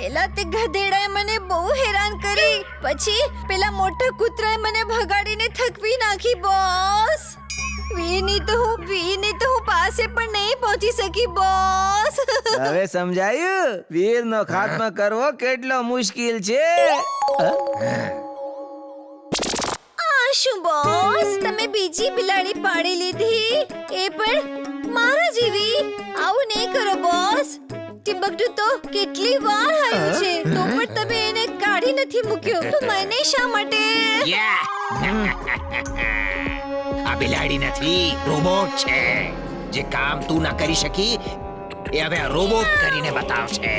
પેલા તે ગધેડાએ મને બહુ હેરાન કરી, પછી પેલા મોટા કૂતરાએ મને ભગાડીને થકવી નાખી બોસ. વીરની તો હું પાસે પણ નહીં પહોંચી શકી બોસ. હવે સમજાયું વીરનો ખાત્મો કરવો કેટલો મુશ્કેલ છે. શું બોસ, તમે બીજી બિલાડી પાડી લીધી, એ પણ મારા જેવી? આવું નહીં કરો બોસ. ટિમ્બકટુ તો કેટલી વાર આવ્યો છે તો પણ તમે એને કાઢી નથી મૂક્યો, તો મને શા માટે? આ બિલાડી નથી, રોબોટ છે. જે કામ તું ના કરી શકી એ હવે આ રોબોટ કરીને બતાવશે.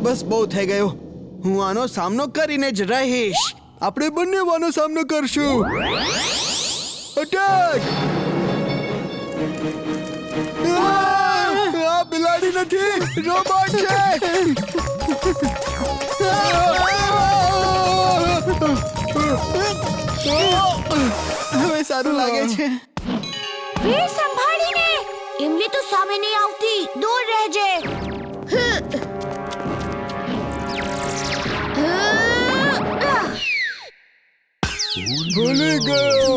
બસ બહુ થઈ ગયો. હું આનો સામનો કરીને જ રહીશ. આપણે બંને આનો સામનો કરશું. અટેક! આ બિલાડી નથી, રોબોટ છે. હવે સારું લાગે છે. વીર સંભાળીને. એમની તો સામે નહીં આવતી, દૂર રહેજે. ભૂલી ગયો.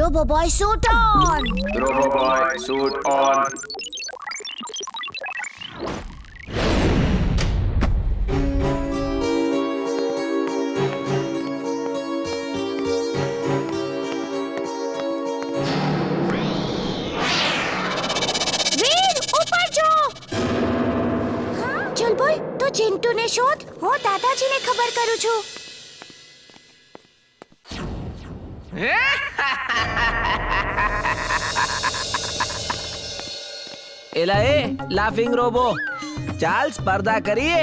Robo Boy suit on! Roboboy, suit on. વીર, ઉપર જો! ચલ બોલ, તો ચિંટુને શોધ. હું દાદાજીને ખબર કરું છું. એલા એ લાફિંગ રોબો, ચાલ સ્પર્ધા કરીએ.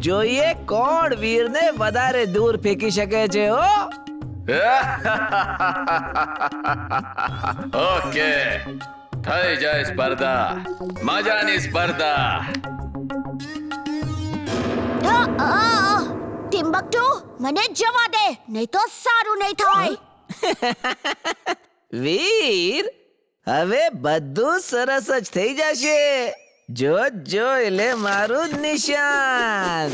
જોઈએ કોણ વીરને વધારે દૂર ફેંકી શકે છે. ઓકે, થઈ જાય સ્પર્ધા, મજાની સ્પર્ધા. ટિમ્બકટુ, મને જવા દે, નહીં તો સારું નહીં થાય. વીર, હવે બધું સરસ જ થઈ જશે. જોઈ લે મારું નિશાન.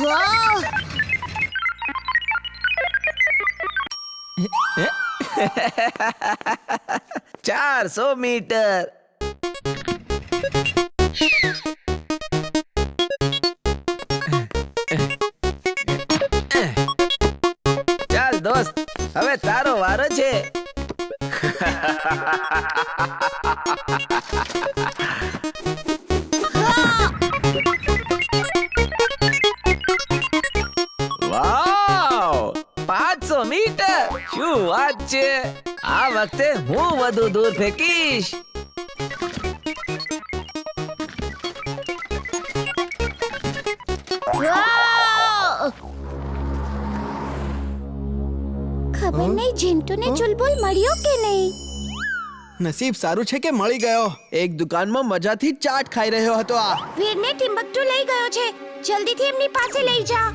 વાહ! 400 મીટર. ચાલ દોસ્ત, હવે તારો વારો છે. વાવ, 500 મીટર. શું વાત છે! આ વખતે હું વધુ દૂર ફેંકીશ. ખબર નહીં ચિંટુને ચુલબુલ મળ્યો કે નહીં. નસીબ સારું છે કે મળી ગયો. એક દુકાનમાં મજાથી ચાટ ખાઈ રહ્યો હતો. આ વીરને ટિમ્બકટુ લઈ ગયો છે. જલ્દીથી એમની પાસે લઈ જા.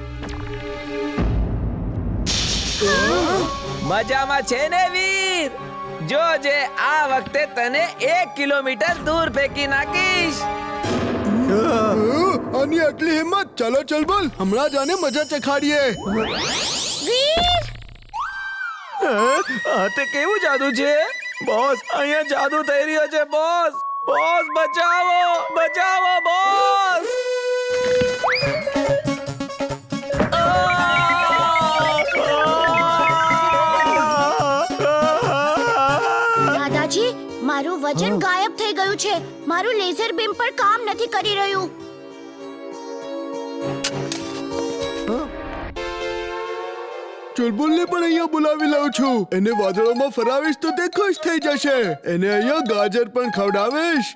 મજામાં છે ને વીર? જોજે, આ વખતે તને 1 કિલોમીટર દૂર ફેંકી નાખીશ. આની આટલી હિંમત! ચાલો ચલ બોલ, હમણાં જ આને મજા ચખાડીએ. વીર! આ તે કેવું જાદુ છે બોસ? અહીંયા જાદુ થઈ રહ્યો છે બોસ. બોસ બચાવો, બચાવો બોસ. મારું વજન ગાયબ થઈ ગયું છે. મારું લેઝર બીમ પણ કામ નથી કરી રહ્યું. ચુલબુલને પણ અહીંયા બોલાવી લઉં છું. એને વાદળોમાં ફરાવીશ તો તે ખુશ થઈ જશે. એને અહીંયા ગાજર પણ ખવડાવીશ.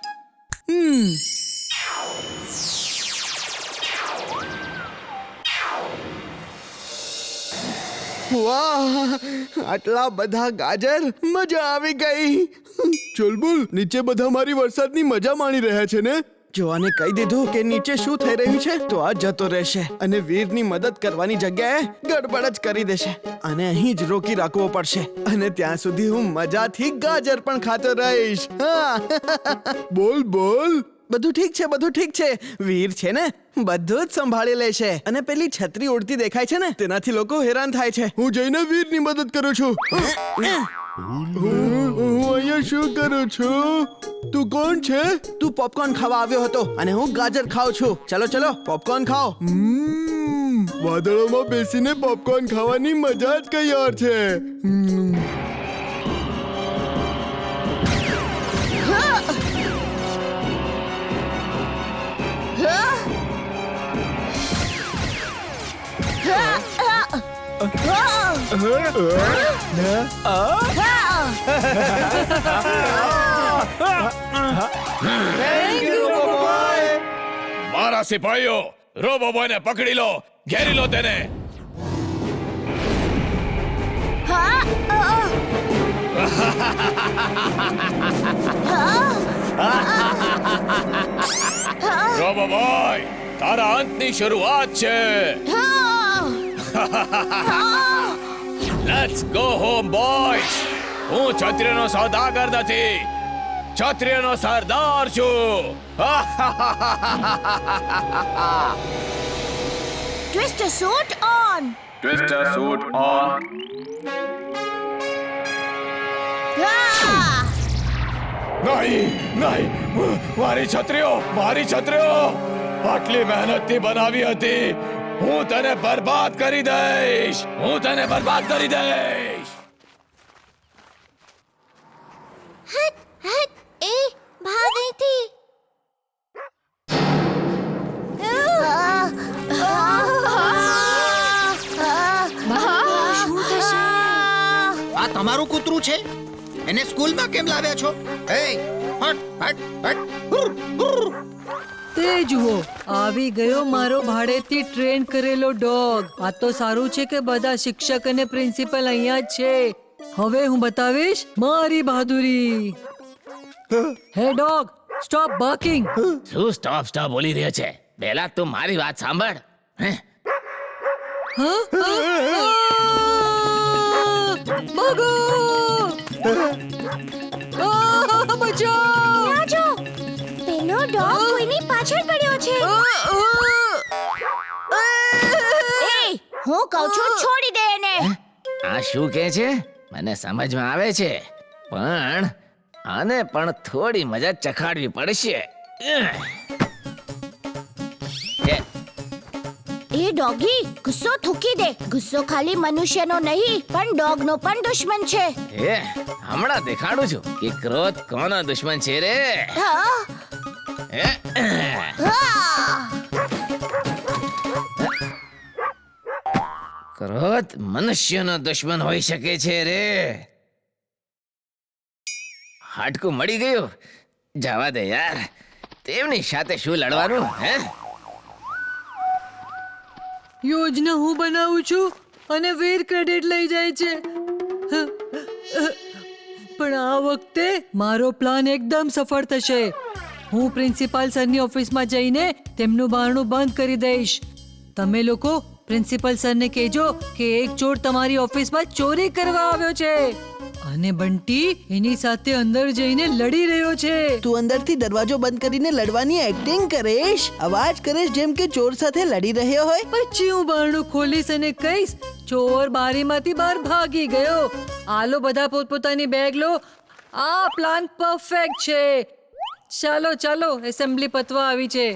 વાહ, આટલા બધા ગાજર, મજા આવી ગઈ. ચુલબુલ, નીચે બધા મારી વરસાદની મજા માણી રહ્યા છે ને? જોવાને કહી દીધું કે નીચે શું થઈ રહ્યું છે તો આ જતો રહેશે અને વીરની મદદ કરવાની જગ્યાએ ગડબડ જ કરી દેશે અને અહીં જ રોકી રાખવો પડશે અને ત્યાં સુધી હું મજાથી ગાજર પણ ખાતો રહીશ. હા. બોલ બોલ. બધું ઠીક છે. વીર છે ને, બધું જ સંભાળી લેશે. અને પેલી છત્રી ઉડતી દેખાય છે ને, તેનાથી લોકો હેરાન થાય છે. હું જઈને વીરની મદદ કરું છું. હું અહીંયા શું કરું છું? તું કોણ છે? તું પોપકોર્ન ખાવા આવ્યો હતો અને હું ગાજર ખાઉં છું. ચલો પોપકોર્ન ખાઓ. વાદળોમાં બેસીને પોપકોર્ન ખાવાની મજા જ કઈ ઓર છે. મારા સિપાહીઓ, રોબો બોયને પકડી લો, ઘેરી લો તેને. રોબો બોય, તારા અંતની શરૂઆત છે. Let's go home boys. હું ક્ષત્રિયનો સૌદાગર નથી, ક્ષત્રિયનો સરદાર છું. Twister suit on. Twister suit on. નહીં, મારી છત્રીઓ, આટલી મહેનતથી બનાવી હતી. હું તને બરબાદ કરી દઈશ. એ ભાગ અહીંથી. આ તમારું કૂતરું છે? એને સ્કૂલમાં કેમ લાવ્યા છો? એ હટ હટ હટ. તે જુઓ, આવી ગયો મારો ભાડેથી ટ્રેન કરેલો ડોગ. આ તો સારું છે કે બધા શિક્ષક અને પ્રિન્સિપલ અહીંયા જ છે. હવે હું બતાવીશ મારી બહાદુરી. હે ડોગ, સ્ટોપ બાર્કિંગ. શું સ્ટોપ બોલી રહ્યો છે? પહેલા તું મારી વાત સાંભળ. ભાગો! બચાવ! જો પેલો ડોગ કોઈની પાછળ પડ્યો છે. એ હું કહું છું છોડી દે એને. આ શું કહે છે? મને સમજમાં આવે છે, પણ આને પણ થોડી મજા ચખાડવી પડશે. એ ડોગી, ગુસ્સો થૂકી દે. ગુસ્સો ખાલી મનુષ્યનો નહીં પણ ડોગનો પણ દુશ્મન છે. હમણાં દેખાડું છું કે ક્રોધ કોનો દુશ્મન છે રે. ક્રોધ મનુષ્યનો દુશ્મન હોઈ શકે છે રે. હાડકું મળી ગયું. જવા દે યાર, તેમની સાથે શું લડવાનું? યોજના હું બનાવું છું અને વીર ક્રેડિટ લઈ જાય છે. પણ આ વખતે મારો પ્લાન એકદમ સફળ થશે. હું પ્રિન્સિપાલ સરની ઓફિસમાં જઈને તેમનું બારણું બંધ કરી દઈશ. તમે લોકો પ્રિન્સિપલ સરને કહેજો કે એક ચોર તમારી ઓફિસમાં ચોરી કરવા આવ્યો છે અને બંટી એની સાથે અંદર જઈને લડી રહ્યો છે. તું અંદરથી દરવાજો બંધ કરીને લડવાની એક્ટિંગ કરીશ, અવાજ કરીશ જેમ કે ચોર સાથે લડી રહ્યો હોય. પછી હું બારણું ખોલીશ અને કહીશ, ચોર બારીમાંથી બહાર ભાગી ગયો. આલો બધા પોતપોતાની બેગ લો. આ પ્લાન પરફેક્ટ છે. ચાલો એસેમ્બલી પતવા આવી છે.